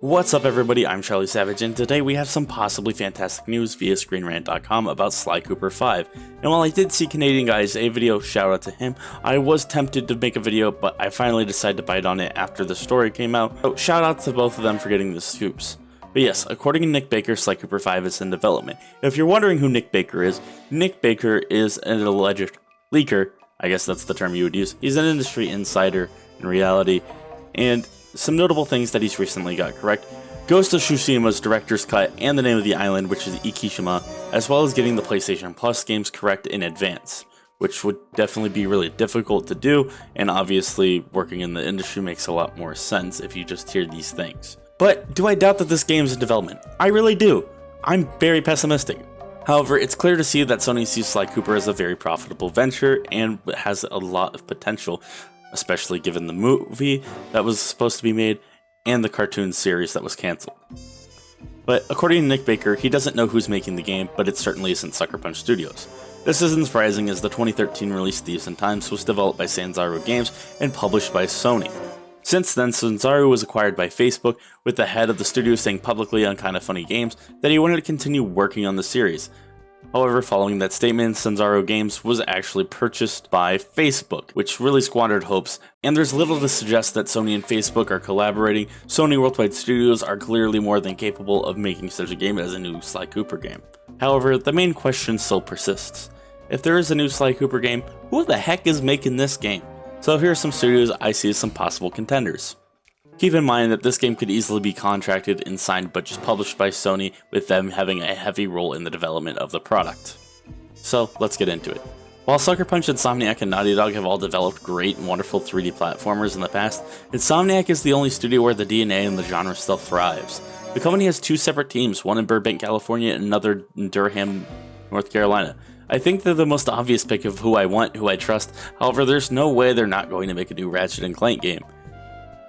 What's up everybody, I'm Savidge, and today we have some possibly fantastic news via ScreenRant.com about Sly Cooper 5. And while I did see Canadian Guy's a video, shout out to him, I was tempted to make a video, but I finally decided to bite on it after the story came out, so shout out to both of them for getting the scoops. But yes, according to Nick Baker, Sly Cooper 5 is in development. If you're wondering who Nick Baker is an alleged leaker, I guess that's the term you would use. He's an industry insider in reality, and some notable things that he's recently got correct: Ghost of Tsushima's director's cut and the name of the island, which is Ikishima, as well as getting the PlayStation Plus games correct in advance, which would definitely be really difficult to do, and obviously working in the industry makes a lot more sense if you just hear these things. But do I doubt that this game is in development? I really do. I'm very pessimistic. However, it's clear to see that Sony sees Sly Cooper as a very profitable venture and has a lot of potential, especially given the movie that was supposed to be made and the cartoon series that was cancelled. But according to Nick Baker, he doesn't know who's making the game, but it certainly isn't Sucker Punch Studios. This isn't surprising, as the 2013 release Thieves in Times was developed by Sanzaru Games and published by Sony. Since then, Sanzaru was acquired by Facebook, with the head of the studio saying publicly on Kinda Funny Games that he wanted to continue working on the series. However, following that statement, Sanzaru Games was actually purchased by Facebook, which really squandered hopes, and there's little to suggest that Sony and Facebook are collaborating. Sony Worldwide Studios are clearly more than capable of making such a game as a new Sly Cooper game. However, the main question still persists. If there is a new Sly Cooper game, who the heck is making this game? So here are some studios I see as some possible contenders. Keep in mind that this game could easily be contracted and signed but just published by Sony, with them having a heavy role in the development of the product. So let's get into it. While Sucker Punch, Insomniac, and Naughty Dog have all developed great and wonderful 3D platformers in the past, Insomniac is the only studio where the DNA in the genre still thrives. The company has two separate teams, one in Burbank, California, and another in Durham, North Carolina. I think they're the most obvious pick of who I want, who I trust. However, there's no way they're not going to make a new Ratchet & Clank game.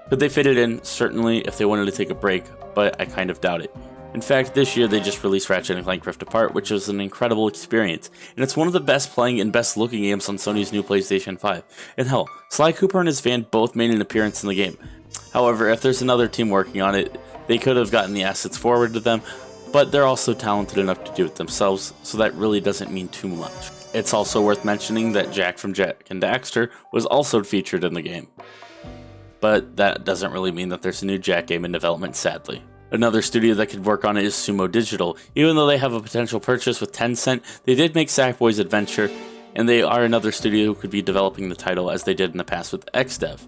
Could they fit it in? Certainly, if they wanted to take a break, but I kind of doubt it. In fact, this year they just released Ratchet & Clank Rift Apart, which was an incredible experience, and it's one of the best playing and best looking games on Sony's new PlayStation 5. And hell, Sly Cooper and his band both made an appearance in the game. However, if there's another team working on it, they could have gotten the assets forward to them, but they're also talented enough to do it themselves, so that really doesn't mean too much. It's also worth mentioning that Jack from Jak and Daxter was also featured in the game. But that doesn't really mean that there's a new Jak game in development, sadly. Another studio that could work on it is Sumo Digital. Even though they have a potential purchase with Tencent, they did make Sackboy's Adventure, and they are another studio who could be developing the title as they did in the past with XDev,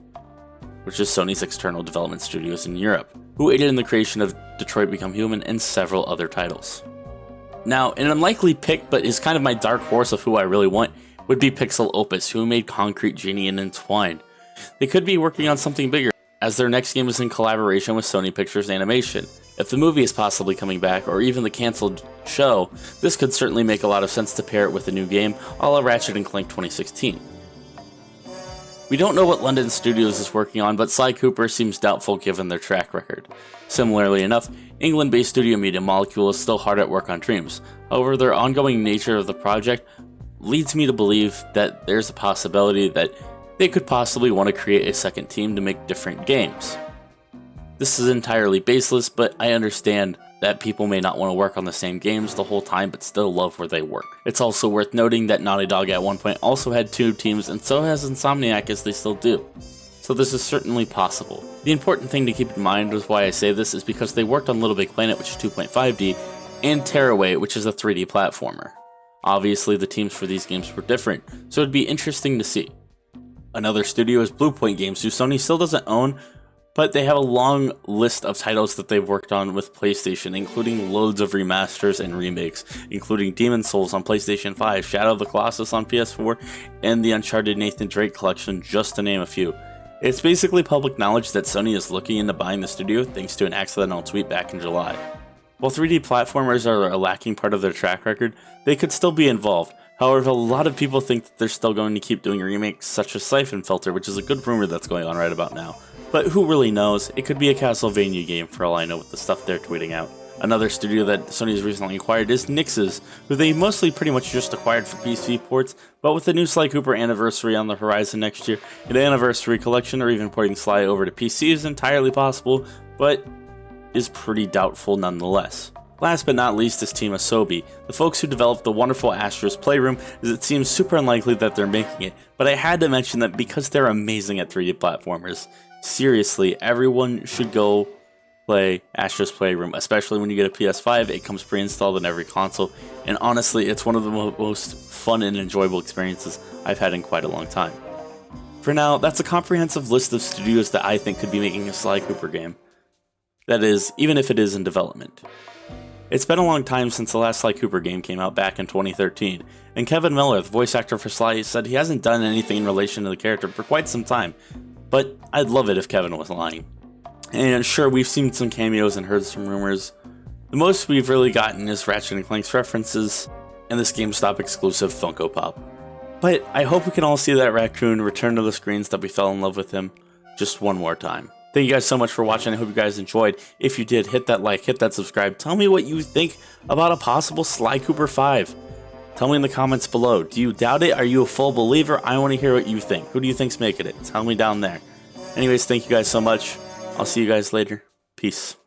which is Sony's external development studios in Europe, who aided in the creation of Detroit Become Human and several other titles. Now, an unlikely pick, but is kind of my dark horse of who I really want, would be Pixel Opus, who made Concrete Genie and Entwined. They could be working on something bigger, as their next game is in collaboration with Sony Pictures Animation. If the movie is possibly coming back, or even the cancelled show, this could certainly make a lot of sense to pair it with a new game, a la Ratchet & Clank 2016. We don't know what London Studios is working on, but Sly Cooper seems doubtful given their track record. Similarly enough, England-based studio Media Molecule is still hard at work on Dreams. However, their ongoing nature of the project leads me to believe that there's a possibility that they could possibly want to create a second team to make different games. This is entirely baseless, but I understand that people may not want to work on the same games the whole time but still love where they work. It's also worth noting that Naughty Dog at one point also had two teams, and so has Insomniac, as they still do. So this is certainly possible. The important thing to keep in mind with why I say this is because they worked on Little Big Planet, which is 2.5D, and Tearaway, which is a 3D platformer. Obviously the teams for these games were different, so it'd be interesting to see. Another studio is Bluepoint Games, who Sony still doesn't own, but they have a long list of titles that they've worked on with PlayStation, including loads of remasters and remakes, including Demon's Souls on PlayStation 5, Shadow of the Colossus on PS4, and the Uncharted Nathan Drake collection, just to name a few. It's basically public knowledge that Sony is looking into buying the studio thanks to an accidental tweet back in July. While 3D platformers are a lacking part of their track record, they could still be involved. However, a lot of people think that they're still going to keep doing remakes such as Siphon Filter, which is a good rumor that's going on right about now. But who really knows? It could be a Castlevania game for all I know with the stuff they're tweeting out. Another studio that Sony's recently acquired is Nix's, who they mostly pretty much just acquired for PC ports, but with the new Sly Cooper anniversary on the horizon next year, an anniversary collection or even porting Sly over to PC is entirely possible, but is pretty doubtful nonetheless. Last but not least is Team Asobi, the folks who developed the wonderful Astro's Playroom, as it seems super unlikely that they're making it, but I had to mention that because they're amazing at 3D platformers. Seriously, everyone should go play Astro's Playroom, especially when you get a PS5. It comes pre-installed in every console, and honestly, it's one of the most fun and enjoyable experiences I've had in quite a long time. For now, that's a comprehensive list of studios that I think could be making a Sly Cooper game. That is, even if it is in development. It's been a long time since the last Sly Cooper game came out back in 2013, and Kevin Miller, the voice actor for Sly, said he hasn't done anything in relation to the character for quite some time, but I'd love it if Kevin was lying. And sure, we've seen some cameos and heard some rumors. The most we've really gotten is Ratchet & Clank's references, and this GameStop exclusive Funko Pop. But I hope we can all see that raccoon return to the screens that we fell in love with him just one more time. Thank you guys so much for watching. I hope you guys enjoyed. If you did, hit that like, hit that subscribe. Tell me what you think about a possible Sly Cooper 5. Tell me in the comments below. Do you doubt it? Are you a full believer? I want to hear what you think. Who do you think's making it? Tell me down there. Anyways, thank you guys so much. I'll see you guys later. Peace.